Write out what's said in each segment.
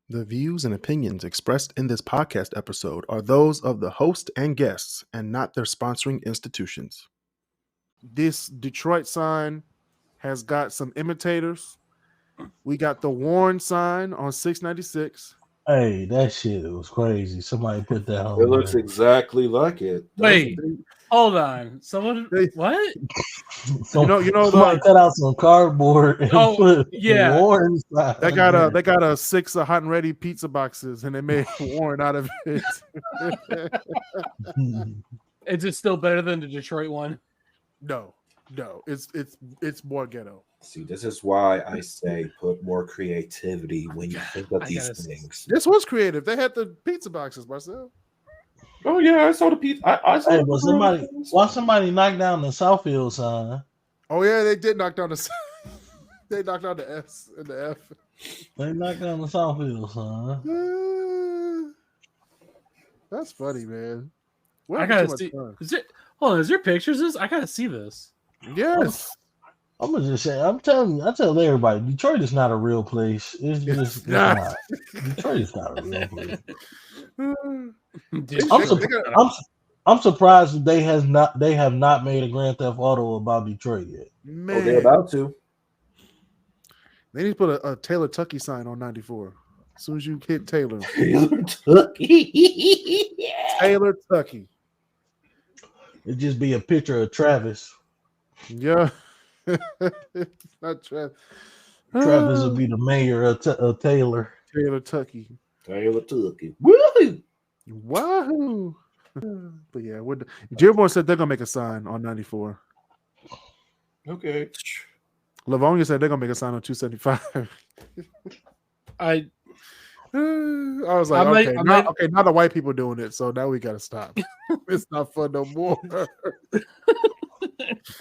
The views and opinions expressed in this podcast episode are those of the host and guests and not their sponsoring institutions. This Detroit sign has got some imitators. We got the Warren sign on 696. Hey, that shit was crazy. Somebody put that on It looks there. exactly like it. Wait, hold on. Someone, what? Somebody the, cut out some cardboard and put Warren inside. They got a 6 hot and ready pizza boxes and they made Warren out of it. Is it still better than the Detroit one? No, it's more ghetto. See, this is why I say put more creativity when you think of these things. This was creative. They had the pizza boxes, Marcel. Oh yeah, I saw the pizza. I saw why somebody knocked down the Southfield sign? Oh yeah, they did knock down the. They knocked down the S and the F. They knocked down the Southfield sign. That's funny, man. I gotta see. Is there pictures of this? I gotta see this. Yes. I'm gonna just say, I tell everybody, Detroit is not a real place. It's not. Detroit is not a real place. I'm surprised that they have not made a Grand Theft Auto about Detroit yet. Man. Oh, they're about to. They need to put a Taylor Tucky sign on 94. As soon as you hit Taylor. Taylor Tucky. Taylor Tucky. It'd just be a picture of Travis. Yeah. It's not Travis. Travis would be the mayor of Taylor. Taylor Tucky. Taylor Tucky. Woohoo! Wahoo! But yeah, Dearborn said they're gonna make a sign on 94. Okay. Livonia said they're gonna make a sign on 275. I was like, okay, now the white people doing it, so now we gotta stop. It's not fun no more.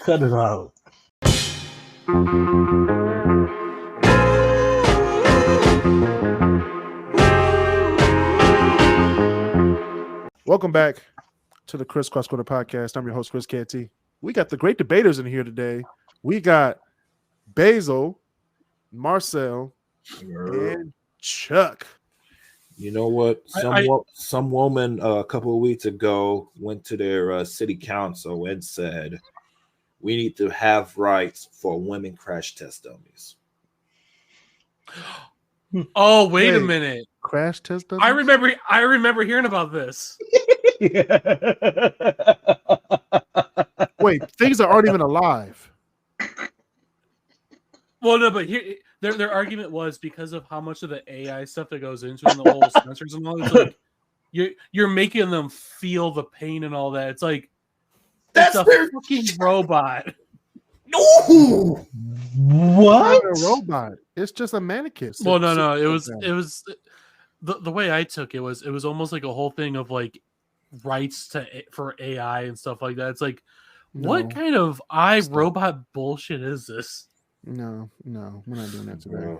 Cut it out. Welcome back to the KrisCross Corner podcast. I'm your host, Kris Canty. We got the Great Debaterz in here today. We got Basil, Marcel, and Chuck. You know what? Some woman a couple of weeks ago went to their city council and said, we need to have rights for women crash test dummies. Oh, wait a minute. Crash test dummies? I remember hearing about this. Wait, things that aren't even alive. Well, no, but here their argument was because of how much of the AI stuff that goes into it and the whole sensors and all. It's like you're making them feel the pain and all that. It's like that's a fucking robot. No, what? It's not a robot. It's just a mannequin. Well, no. It was the way I took it was almost like a whole thing of like rights for AI and stuff like that. It's like, what kind of iRobot bullshit is this? No, we're not doing that today.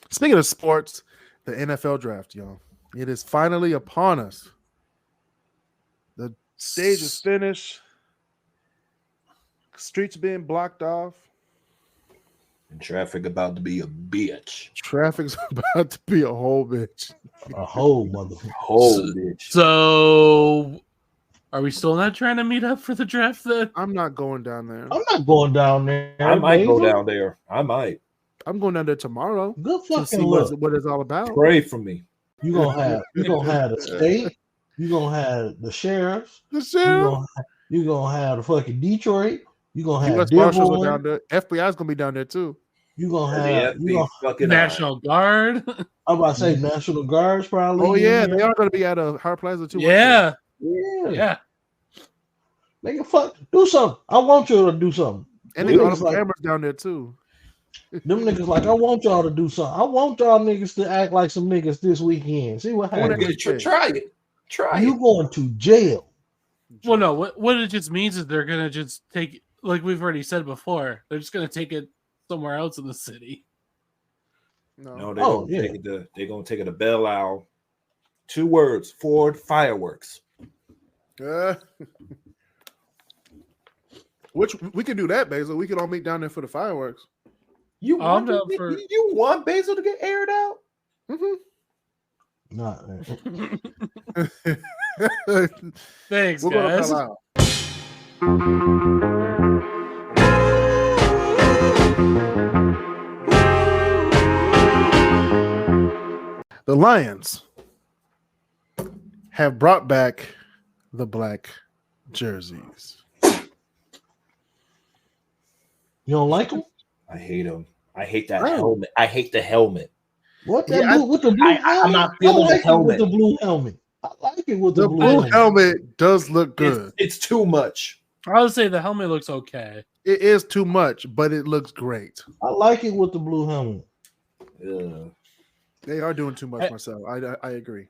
Speaking of sports, the NFL draft, y'all. It is finally upon us. The stage is finished. Streets being blocked off. And traffic about to be a bitch. Traffic's about to be a whole bitch. A whole motherfucker. Bitch. So, are we still not trying to meet up for the draft then? I'm not going down there. I'm not going down there. I might go down there. I might. I'm going down there tomorrow. Good to see fucking look. what it's all about. Pray for me. You gonna have the state. You gonna have the sheriffs. The sheriff. You gonna have the fucking Detroit. You gonna have U.S. Marshals down there. FBI's gonna be down there too. You gonna have National Guard. I'm about to say National Guards probably. Oh yeah, they are gonna be at a Hard Plaza too. Yeah. Make it do something. I want you to do something. And they got cameras down there too. Them niggas like, I want y'all to do something. I want y'all niggas to act like some niggas this weekend. See what happens. Try it. You going to jail. Well, no, what it just means is they're gonna just take, like we've already said before, they're just gonna take it somewhere else in the city. No, they're gonna take it to Belle Isle. 2 words: Ford fireworks. Which we can do that, Basil. We can all meet down there for the fireworks. You I'm want down for. you want Basil to get aired out? Nah, Thanks, We're gonna guys. call out. The Lions have brought back the black jerseys. you don't like them? I hate him. I hate that Oh. helmet. I hate the helmet. What that Yeah, blue with the blue helmet? I'm not I feeling the like it with helmet. the blue helmet. I like it with the The blue blue helmet. helmet does look good. It's too much. I would say the helmet looks okay. It is too much, but it looks great. I like it with the blue helmet. Ugh. They are doing too much myself. I agree.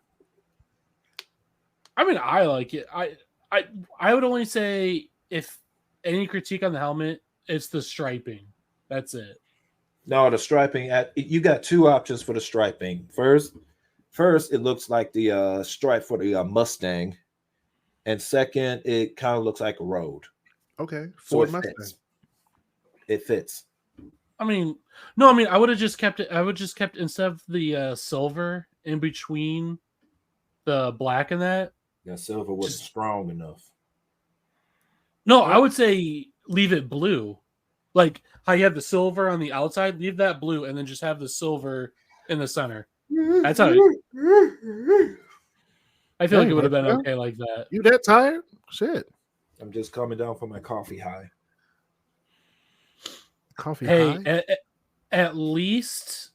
I mean, I like it. I would only say if any critique on the helmet, it's the striping. That's it. No, the striping. You got two options for the striping. First, it looks like the stripe for the Mustang, and second, it kind of looks like a road. Okay. So Ford it Mustang. fits. It fits. I mean, no, I mean, I would have just kept it. I would just kept instead of the silver in between the black and that. That silver wasn't strong enough. No, I would say leave it blue. Like how you have the silver on the outside, leave that blue and then just have the silver in the center. That's how I feel like it would have been okay like that. You that tired? Shit. I'm just coming down from my coffee high. Coffee Hey, high? at least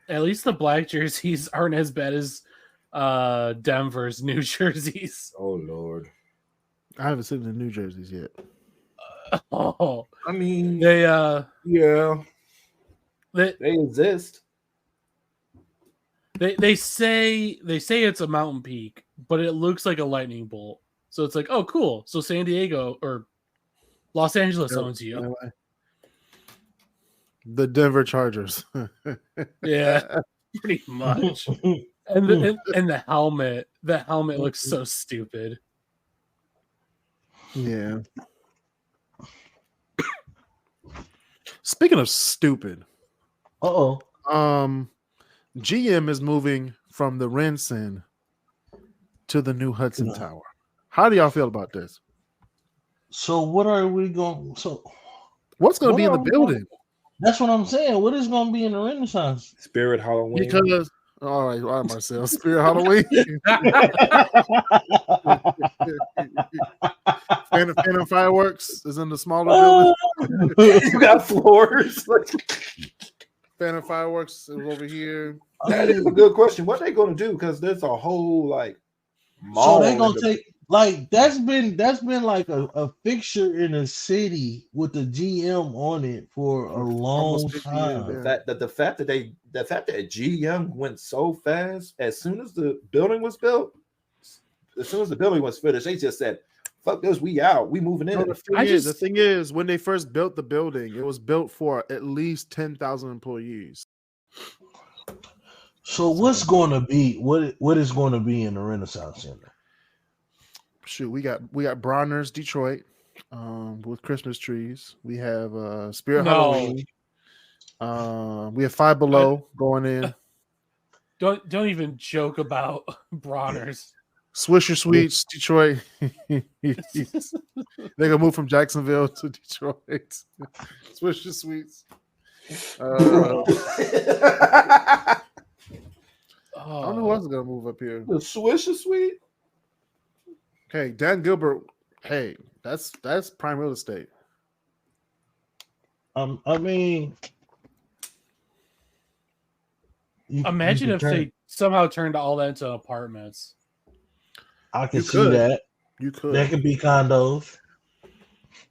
the black jerseys aren't as bad as Denver's new jerseys. Oh Lord. I haven't seen the New Jerseys yet. Oh, I mean, they yeah, they exist. They say it's a mountain peak, but it looks like a lightning bolt. So it's like, oh, cool. So San Diego or Los Angeles owns you. The Denver Chargers. Yeah, pretty much. And the helmet looks so stupid. Yeah. Speaking of stupid, GM is moving from the Renson to the new Hudson Tower. How do y'all feel about this? So what are we going? So what's going to be in the building? That's what I'm saying. What is going to be in the Renaissance? Spirit Halloween. Because all right, Marcel. Spirit Halloween. Phantom Fireworks is in the smaller building. You got floors. Phantom Fireworks is over here. That is a good question. What they going to do? Because there's a whole mall. So they gonna take that's been like a fixture in the city with the GM on it for a long time. The fact that GM went so fast as soon as the building was built, as soon as the building was finished, they just said, "Fuck this, we out, we moving in." No, the thing is, when they first built the building, it was built for at least 10,000 employees. So what's going to be what is going to be in the Renaissance Center? Shoot, we got Bronner's Detroit with Christmas trees. We have Spirit Halloween. We have Five Below going in. Don't even joke about Bronner's. Swisher Sweets, Detroit. They're gonna move from Jacksonville to Detroit. Swisher Sweets. I don't know who else is gonna move up here. The Swisher Sweet. Hey, Dan Gilbert. Hey, that's prime real estate. I mean, imagine if they somehow turned all that into apartments. I can see that. You could. That could be condos.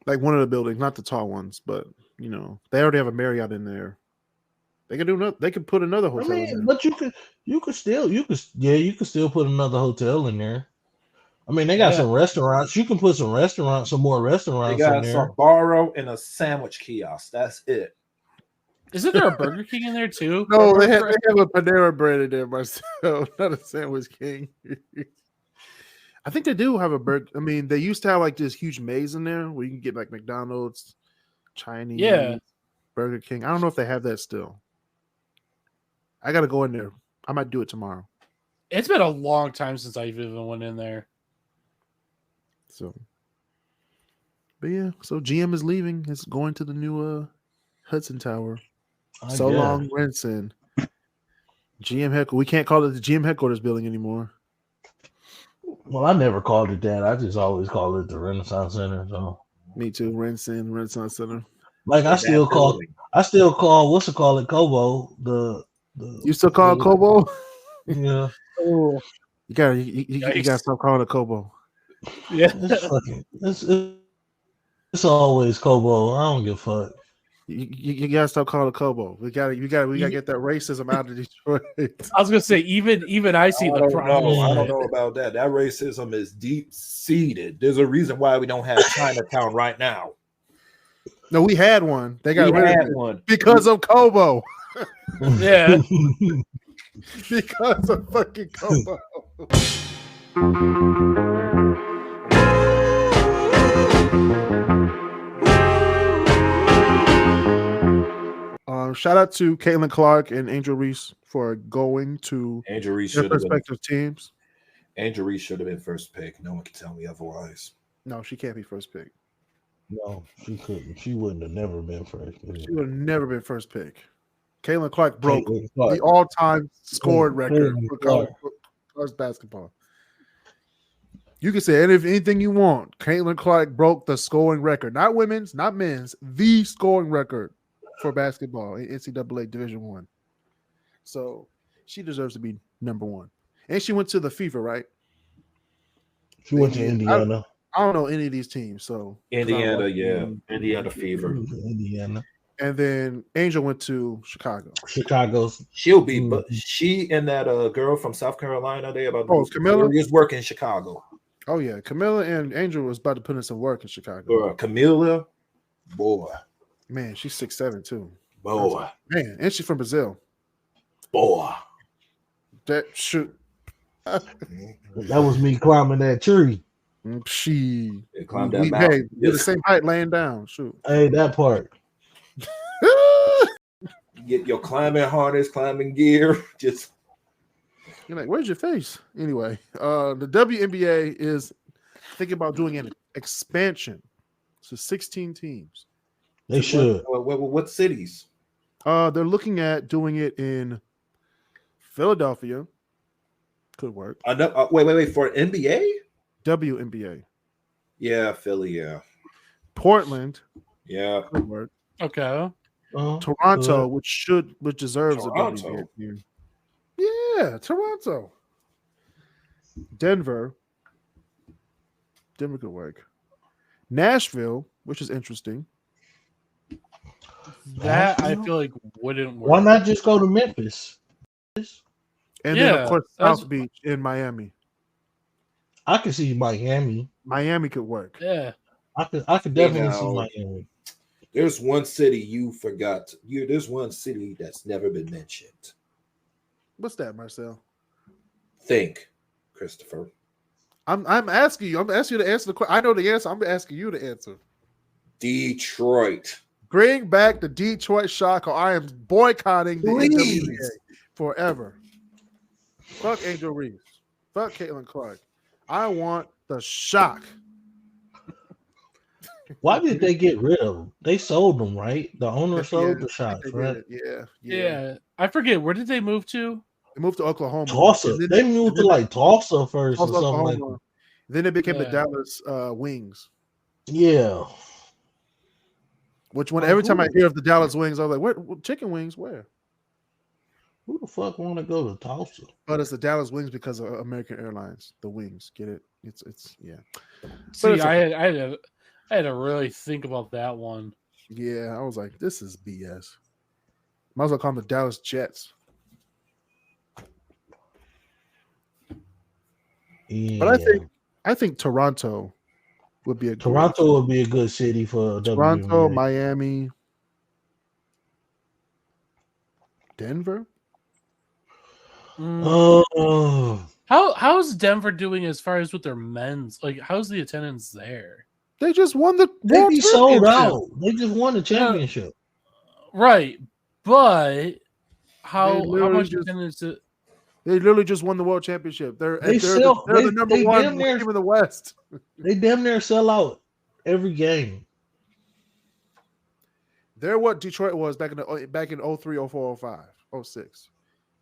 Like one of the buildings, not the tall ones, but they already have a Marriott in there. They could do they could put another hotel in there. But you could still put another hotel in there. I mean, they got some restaurants. You can put some more restaurants. They got in there. A bar and a sandwich kiosk. That's it. Isn't there a Burger King in there too? No, they have a Panera Bread in there, Marcel, not a Sandwich King. I think they do have a burger. I mean, they used to have like this huge maze in there where you can get like McDonald's, Chinese. Yeah. Burger King. I don't know if they have that still. I got to go in there. I might do it tomorrow. It's been a long time since I've even went in there. So, but yeah, so GM is leaving. It's going to the new Hudson Tower. Long, Renson. GM headquarters. We can't call it the GM headquarters building anymore. Well, I never called it that. I just always called it the Renaissance Center. So Me too. Renaissance Center. Like I still call what's it called at Kobo You still call it Kobo? Yeah. Oh, You gotta stop calling it Kobo. yeah. It's always Kobo. I don't give a fuck. You gotta stop calling it Kobo. We gotta get that racism out of Detroit. I was gonna say even I see the problem. I don't know about that. That racism is deep seated. There's a reason why we don't have Chinatown right now. No, we had one. They got rid of it one because of Kobo. Yeah. Because of fucking Kobo. Shout out to Caitlin Clark and Angel Reese for going to Angel Reese their respective teams. Angel Reese should have been first pick. No one can tell me otherwise. No, she can't be first pick. No, she couldn't. She wouldn't have never been first. She would have never been first pick. Caitlin Clark broke the all-time scored record for college basketball. You can say anything you want. Caitlin Clark broke the scoring record. Not women's, not men's. The scoring record for basketball in NCAA Division I. So she deserves to be number one. And she went to the FIFA, right? She went to Indiana. I don't know any of these teams. So Indiana, yeah. Indiana Fever. Indiana. And then Angel went to Chicago. She'll be, but she and that girl from South Carolina, they about to Camilla is working in Chicago. Oh yeah, Camilla and Angel was about to put in some work in Chicago. Camilla, boy, man, she's 6'7" too. Boy, man, and she's from Brazil. Boy, that shoot. That was me climbing that tree. She climbed that mountain. Hey, we're the same height laying down. Shoot. Hey, that part. Get your climbing harness, climbing gear. Just you're like, where's your face? Anyway, the WNBA is thinking about doing an expansion to 16 teams. They should. What cities? They're looking at doing it in Philadelphia. Could work. Wait. For NBA? WNBA. Yeah, Philly, yeah. Portland. Yeah. Could work. Okay. Toronto, which deserves a WNBA team. Yeah, Toronto. Denver could work. Nashville, which is interesting. That I feel like wouldn't work. Why not just go to Memphis? And then of course South Beach in Miami. I could see Miami. Miami could work. Yeah. I could definitely see Miami. There's one city you forgot. There's one city that's never been mentioned. What's that, Marcel? Think, Christopher. I'm asking you. I'm asking you to answer the question. I know the answer. I'm asking you to answer. Detroit. Bring back the Detroit Shock, or I am boycotting the NWA forever. Fuck Angel Reese. Fuck Caitlin Clark. I want the Shock. Why did they get rid of them? They sold them, right? The owner sold the Shocks, right? Yeah. I forget, where did they move to? They moved to Oklahoma. Tulsa. They moved to like Tulsa first or something like that. Then they became the Dallas Wings. Yeah. Which one? Every time I hear of the Dallas Wings, I was like, "Where? Chicken wings? Where? Who the fuck want to go to Tulsa?" But it's the Dallas Wings because of American Airlines. The wings, get it? It's yeah. See, I had to really think about that one. Yeah, I was like, this is BS. Might as well call them the Dallas Jets. Yeah. But I think Toronto would be a good city for Toronto, WNBA. Miami, Denver. How's Denver doing as far as with their men's? Like, how's the attendance there? They just won the They world be sold championship. out. They just won the championship. Right, but how much just- attendance? They literally just won the world championship. They're They the number one damn near- team in the West. They damn near sell out every game. They're what Detroit was back in 03, 04, 05, 06.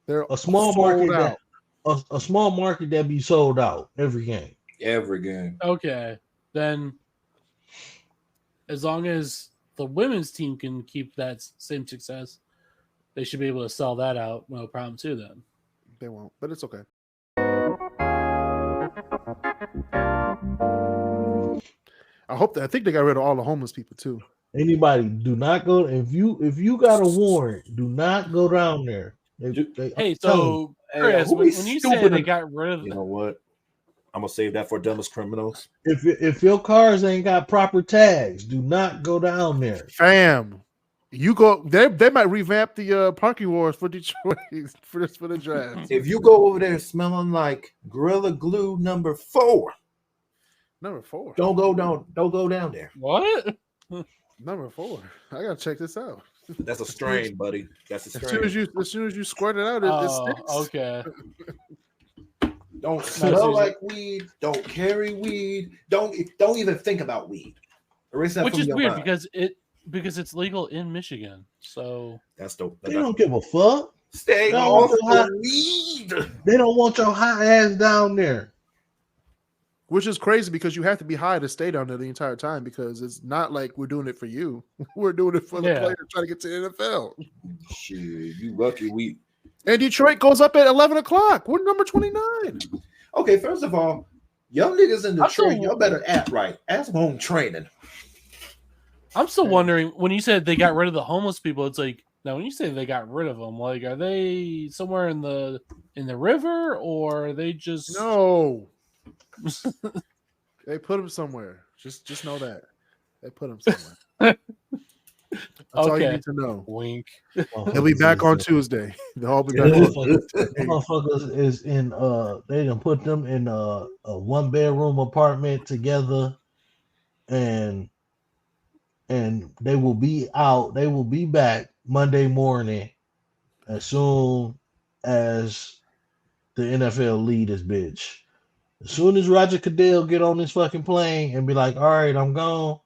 They're A small sold market out. a small market that be sold out every game. Every game. Okay, then as long as the women's team can keep that same success, they should be able to sell that out. No problem too. Then They won't, but it's okay. I think they got rid of all the homeless people too. Anybody, do not go. If you got a warrant, do not go down there. hey, so Chris, who when is you stupid said they and- got rid of You know what? I'm gonna save that for dumbest criminals. if your cars ain't got proper tags, do not go down there. Fam, you go. They might revamp the parking wars for Detroit for the draft. If you go over there smelling like Gorilla Glue number 4, Number 4. don't go down there. what? Number 4. I gotta check this out. That's a strain, buddy. That's a As strain. soon as you squirt it out, it Oh, sticks. okay. Don't Susan. smell like weed. Don't carry weed. Don't even think about weed. Erase that Which from is your weird mind. because it's legal in Michigan. So That's dope. They don't give a fuck. Stay No, off no, the weed. They don't want your hot ass down there. Which is crazy because you have to be high to stay down there the entire time because it's not like we're doing it for you. We're doing it for the Yeah. player trying to get to the NFL. Shit, you lucky we. And Detroit goes up at 11 o'clock. We're number 29. Okay, first of all, young niggas in I'm Detroit, so- y'all better act right. Ask home training. I'm still wondering when you said they got rid of the homeless people. It's like now when you say they got rid of them, like are they somewhere in the river or are they just No. They put him somewhere. Just know that. They put him somewhere. That's all you Okay. need to know. wink? They'll be back on Tuesday. They'll all be back Yeah. on Tuesday. Motherfuckers is in they done put them in a 1-bedroom apartment together, and they will be back Monday morning as soon as the NFL lead this bitch. As soon as Roger Goodell get on this fucking plane and be like, all right, I'm gone,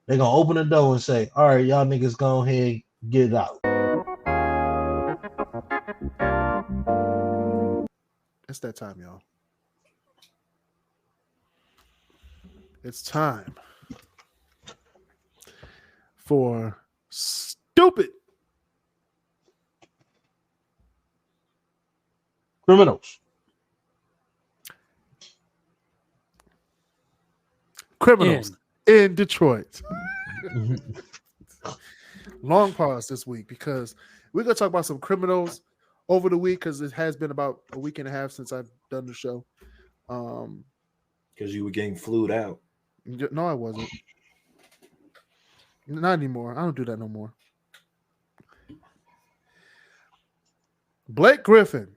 they're gonna open the door and say, all right, y'all niggas go ahead, get out. It's that time, y'all. It's time for stupid Criminals. criminals in Detroit. Mhm. Long pause this week because we're gonna talk about some criminals over the week because it has been about a week and a half since I've done the show. Because you were getting flued out. No, I wasn't. Not anymore. I don't do that no more. Blake Griffin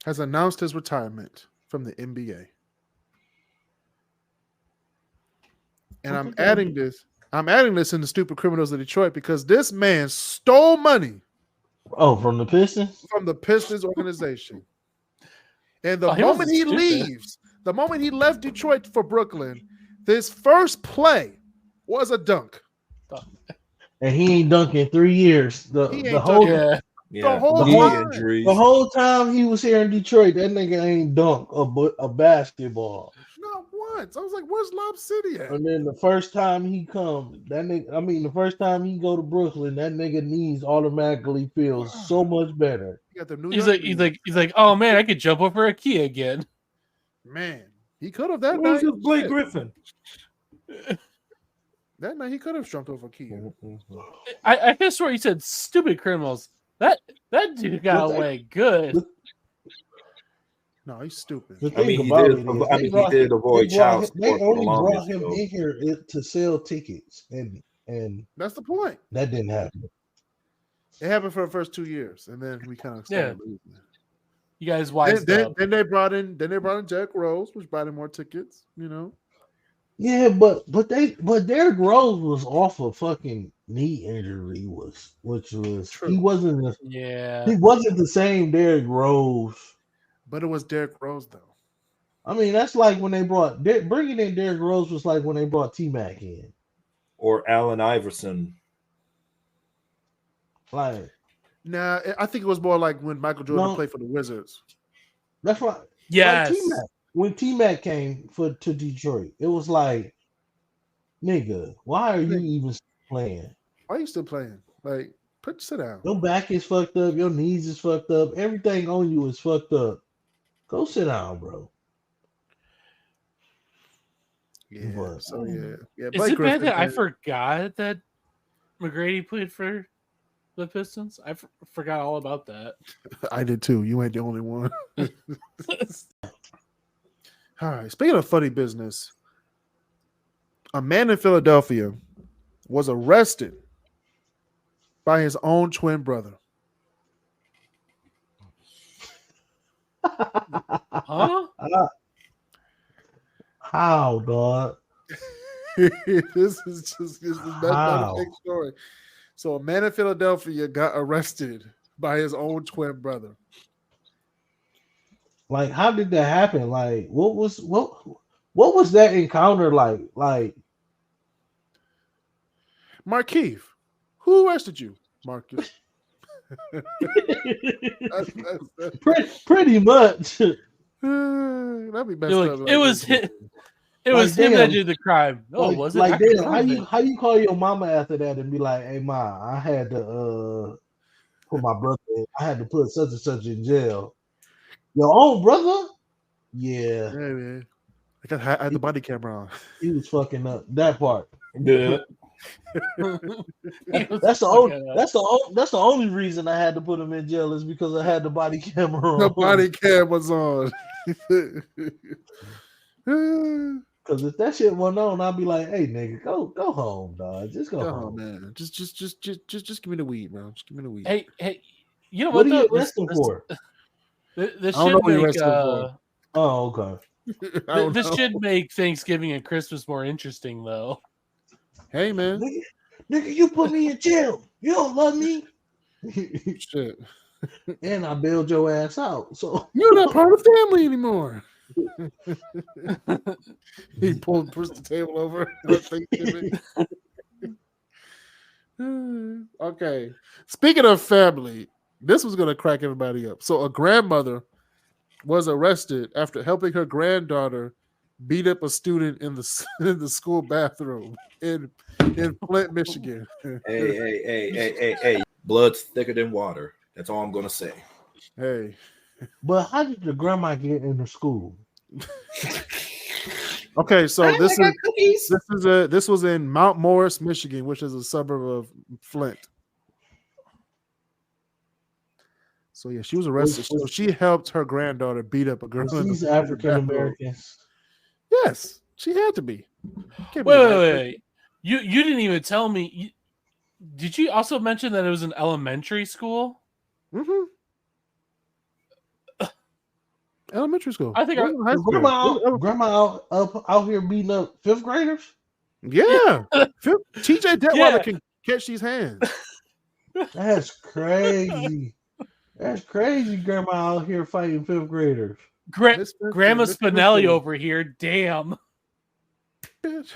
has announced his retirement from the NBA. And I'm adding this in the stupid criminals of Detroit because this man stole money Oh, from the Pistons? from the Pistons organization. And the He moment wasn't he stupid. leaves, the moment he left Detroit for Brooklyn, this first play was a dunk. And he ain't dunked in 3 years. He The ain't whole Yeah. Yeah, whole knee time. injuries. the whole time he was here in Detroit, that nigga ain't dunked a basketball. Not once. I was like, where's Lob City at? And then the first time he come, the first time he go to Brooklyn, that nigga knees automatically feel so much better. You got the New He's York like, oh man, I could jump over a key again. man. He could have that Where's night. this Blake Shit. Griffin? That night he could have jumped over Key. I guess where you said stupid criminals. That dude got But away good. No, he's stupid. The I thing mean, he about did. it is I they mean, brought- he did avoid they brought child him- support They for the only brought longest. him So. in here to sell tickets, and That's the point. that didn't happen. It happened for the first 2 years, and then we kind of started losing. You guys wised Then, up. then they brought in Derrick Rose, which brought in more tickets. You know, Yeah, but Derrick Rose was off a fucking knee injury, which was True. he wasn't Yeah. the same Derrick Rose. But it was Derrick Rose though. I mean, that's like when they brought bringing in Derrick Rose was like when they brought T-Mac in. Or Allen Iverson. Like, Nah, I think it was more like when Michael Jordan No. played for the Wizards. that's why. Yes. Like T-Mac. When T-Mac came to Detroit, it was like, nigga, why are you even playing? Why are you still playing? Like, sit down. Your back is fucked up. Your knees is fucked up. Everything on you is fucked up. Go sit down, bro. Yeah. But- So yeah. Is Blake it bad Griffin, that I man. forgot that McGrady played for the Pistons? I forgot all about that. I did too. You ain't the only one. All right. Speaking of funny business, a man in Philadelphia was arrested by his own twin brother. Huh? How, dog? This is not a How? fake story. So a man in Philadelphia got arrested by his own twin brother. Like, how did that happen? Like, what was that encounter like? Like, Markeith, who arrested you, Marcus? pretty much. That'd be messed You're up. like, it was him. It was Like, him that damn. did the crime. No, Like, it wasn't. like, I can damn, prove it. how you call your mama after that and be like, hey ma, I had to put my brother I had to put such and such in jail. Your own brother? Yeah, Yeah, man. I had the body camera on. he was fucking up that part. Yeah. That's the only reason I had to put him in jail is because I had the body camera on. The body cam was on. Because if that shit wasn't on, I'd be like, hey nigga, go home, dog. Just go Come home. on, man. Just give me the weed, bro. Just give me the weed. Hey, you know What what? are you though? arresting for? This I don't know should what you're make arresting for. Oh, okay. I don't this know. should make Thanksgiving and Christmas more interesting, though. Hey, man. Nigga, you put me in jail. You don't love me. Shit. And I bailed your ass out. So You're not part of the family anymore. He pushed the table over. Okay. Speaking of family, this was going to crack everybody up. So a grandmother was arrested after helping her granddaughter beat up a student in the school bathroom in Flint, Michigan. Hey. Blood's thicker than water. That's all I'm going to say. Hey. but how did the grandma get into school? Okay, so this was in Mount Morris, Michigan, which is a suburb of Flint. So yeah, she was arrested. So she helped her granddaughter beat up a girl. These African Americans. Yes, she had to be. Wait. You didn't even tell me. Did you also mention that it was an elementary school? Mm-hmm. Elementary school. I think high school. Grandma out here beating up fifth graders. Yeah, TJ Detweiler can catch these hands. That's crazy. That's crazy. Grandma out here fighting fifth graders. Grandma Spinelli over here. Damn. Bitch.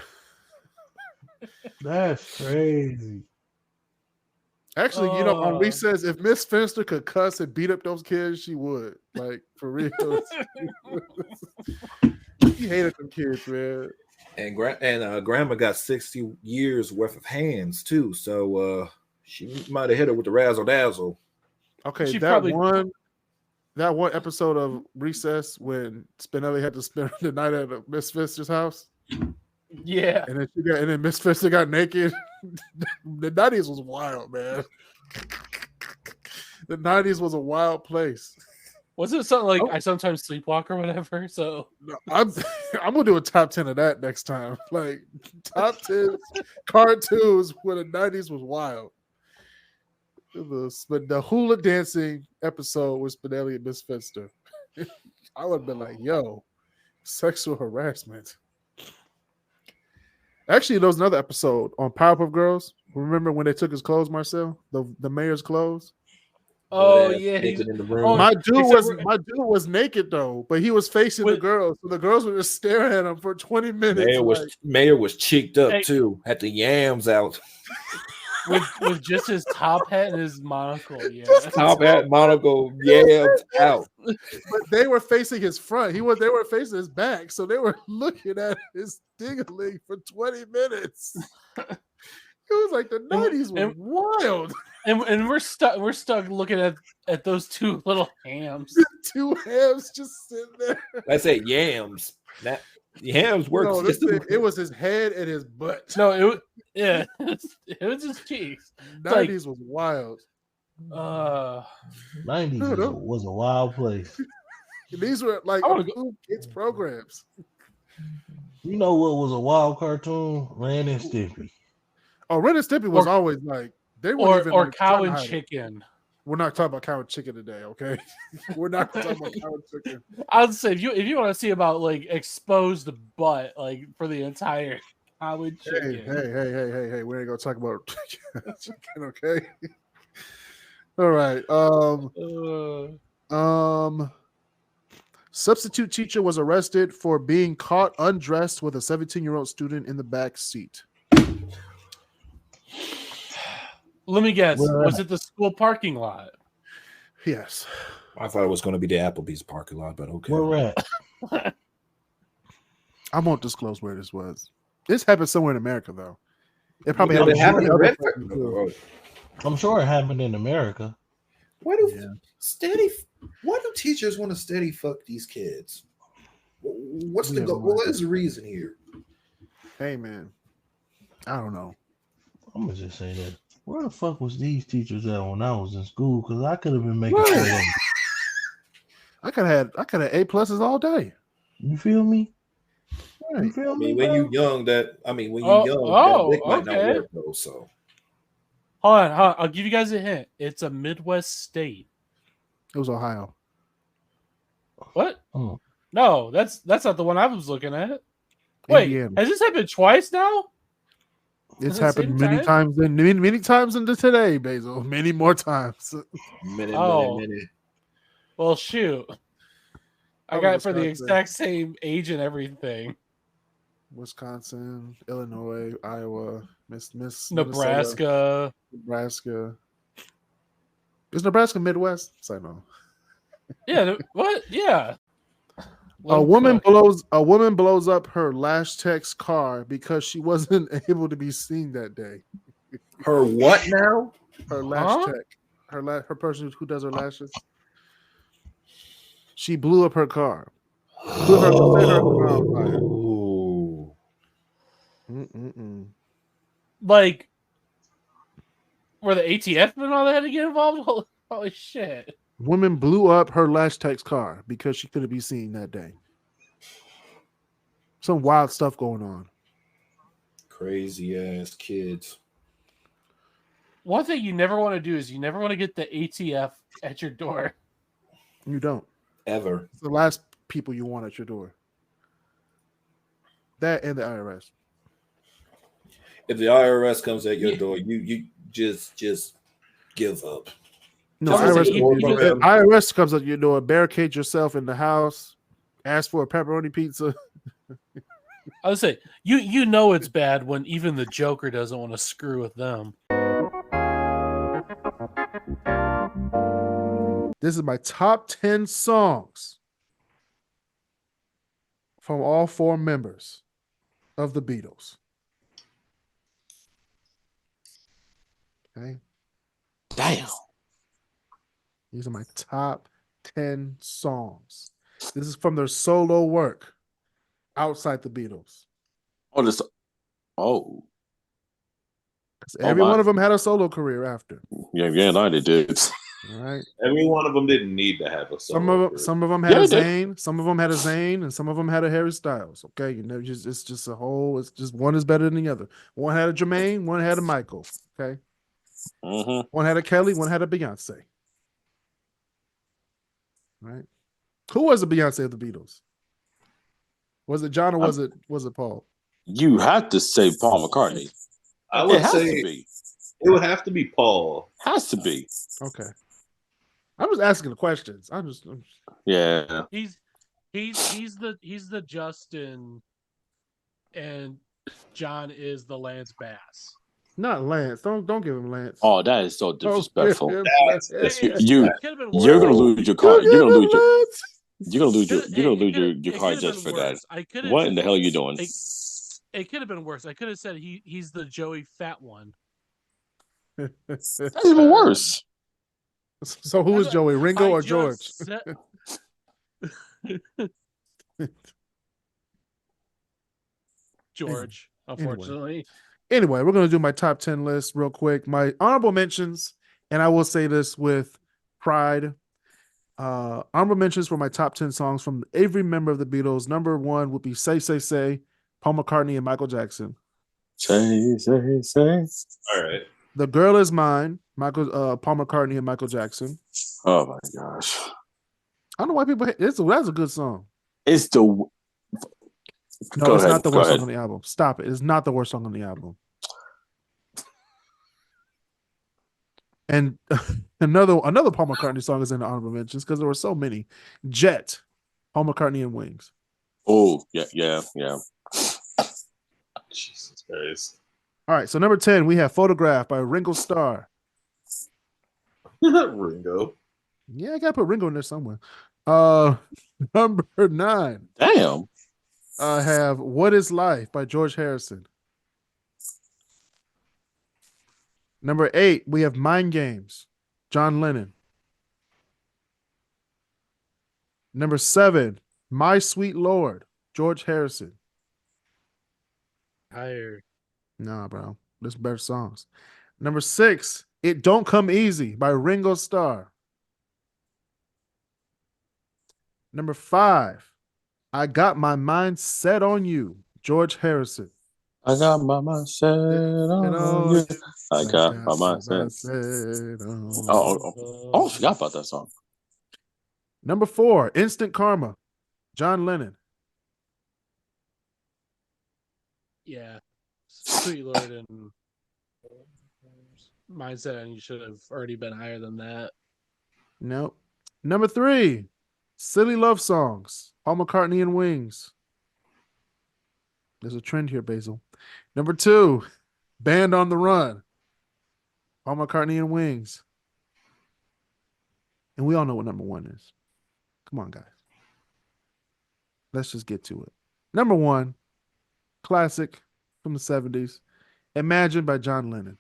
That's crazy. Actually, on recess, if Miss Finster could cuss and beat up those kids, she would. Like, for real. She hated them kids, man. And grandma got 60 years worth of hands too, so she might have hit her with the razzle dazzle. Okay, that one episode of Recess when Spinelli had to spend the night at Miss Finster's house. Yeah, and then Miss Finster got naked. The 90s was wild, man. The 90s was a wild place. Was it something like I sometimes sleepwalk or whatever? So no, I'm gonna do a top 10 of that next time. Like top 10 cartoons where the 90s was wild. But the hula dancing episode with Spinelli and Miss Finster, I would have been like, "Yo, sexual harassment." Actually, there was another episode on Powerpuff Girls. Remember when they took his clothes, Marcel? The mayor's clothes. Oh Butt-ass yeah, naked in the room. oh, My dude except was naked though, but he was facing the girls. So the girls were just staring at him for 20 minutes. Mayor was cheeked up Hey. too. Had the yams out. with just his top hat and his monocle. Yeah, Top hat, monocle, yams out. But they were facing his front. They were facing his back, so they were looking at his dingling for 20 minutes. It was like the 90s were wild. And we're stuck looking at those two little hams. Two hams just sitting there. I say yams. That yams works. No, it was his head and his butt. No, it was his cheeks. 90s was wild. 90s was a wild place. These were like kids programs. You know what was a wild cartoon? Ren and Stimpy. Oh, Ren and Stimpy was always like they were even or like, Cow and Chicken. We're not talking about Cow and Chicken today, okay? We're not talking about Cow and Chicken. I'd say if you want to see about like exposed butt like for the entire Cow and Chicken. Hey, we ain't gonna talk about chicken, okay? All right. Substitute teacher was arrested for being caught undressed with a 17-year-old student in the back seat. Let me guess. Was it the school parking lot? Yes. I thought it was going to be the Applebee's parking lot, but okay. Where we're at. I won't disclose where this was. This happened somewhere in America, though. It probably happened in Redford. I'm sure it happened in America. Why do teachers want to steady fuck these kids? What's the goal? What is the reason here? Hey, man. I don't know. I'm gonna just say that. Where the fuck was these teachers at when I was in school? Because I could have been making sure them. I could have A pluses all day. You feel me? Right. You feel me? When you young, that might not work though. So hold on. I'll give you guys a hint. It's a Midwest state. It was Ohio. What? Oh. No, that's not the one I was looking at. Wait, Indiana. has this happened twice now? It's happened many times into today, Basil. Many more times. Many. Well, shoot. I got it for the exact same age and everything. Wisconsin, Illinois, Iowa, Nebraska. Nebraska. Is Nebraska Midwest? I know. Yeah. What? Yeah. A woman blows up her Lash Tech's car because she wasn't able to be seen that day. Her what now? Her Lash Tech. Her person who does her lashes. She blew up her car. Like, were the ATF and all that had to get involved? Holy shit. Woman blew up her Lash Tech's car because she couldn't be seen that day. Some wild stuff going on. Crazy ass kids. One thing you never want to do is you never want to get the ATF at your door. You don't. Ever. It's the last people you want at your door. That and the IRS. If the IRS comes at your door, you just give up. No, IRS comes at your door, barricade yourself in the house, ask for a pepperoni pizza. I would say you know it's bad when even the Joker doesn't want to screw with them. This is my top 10 songs from all 4 members of the Beatles. Okay. Damn. These are my top 10 songs. This is from their solo work outside the Beatles. Every one of them had a solo career after. Yeah, they did. All right. Every one of them didn't need to have a solo career. Some of them had a Zayn, some of them had a Zayn, and some of them had a Harry Styles. Okay, it's just a whole. It's just one is better than the other. One had a Jermaine, one had a Michael. Okay. Mm-hmm. One had a Kelly, one had a Beyonce. Right? Who was the Beyonce of the Beatles? Was it John or was it Paul? You have to say Paul McCartney. I would say it would have to be Paul. Has to be. Okay. I'm just asking the questions. Yeah. He's the Justin, and John is the Lance Bass. Not Lance. Don't give him Lance. Oh, that is so disrespectful. You're gonna lose your car. You're gonna lose your car just for that. What in the hell are you doing? It could have been worse. I could have said he's the Joey Fat one. That's even worse. So who is Joey? Ringo or George? George, unfortunately. Anyway, we're going to do my top 10 list real quick. My honorable mentions, and I will say this with pride. Honorable mentions for my top 10 songs from every member of the Beatles. Number 1 would be Say, Say, Say, Paul McCartney and Michael Jackson. Say, say, say. All right. The Girl Is Mine, Paul McCartney and Michael Jackson. Oh my gosh. I don't know why people hate it. That's a good song. It's the No, it's not the worst song on the album. Stop it. It's not the worst song on the album. And another Paul McCartney song is in the honorable mentions because there were so many. Jet, Paul McCartney and Wings. Oh, yeah. Jesus Christ. All right, so number 10, we have Photograph by Ringo Starr. Ringo. Yeah, I gotta put Ringo in there somewhere. Number 9. Damn. I have What Is Life by George Harrison. Number 8, we have Mind Games, John Lennon. Number 7, My Sweet Lord, George Harrison. Higher. Nah, bro. There's better songs. Number 6, It Don't Come Easy by Ringo Starr. Number 5, I Got My Mind Set on You, George Harrison. I got my mind set on you. I got my mind set. I forgot about that song. Number 4, Instant Karma, John Lennon. Yeah. Sweet Lord and Mindset, and you should have already been higher than that. Nope. Number 3, Silly Love Songs, Paul McCartney and Wings. There's a trend here, Basil. Number 2, Band on the Run, Paul McCartney and Wings. And we all know what number 1 is. Come on, guys. Let's just get to it. Number 1, classic from the 70s, Imagine by John Lennon.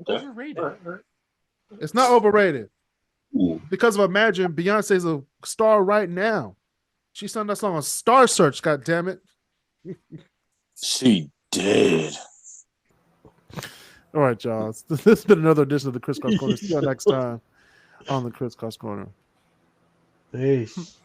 Overrated. It's not overrated. Ooh. Because of Imagine, Beyonce's a star right now. She sung that song on Star Search, God damn it. She did. All right, y'all. This has been another edition of the KrisCross Corner. See you next time on the KrisCross Corner. Peace.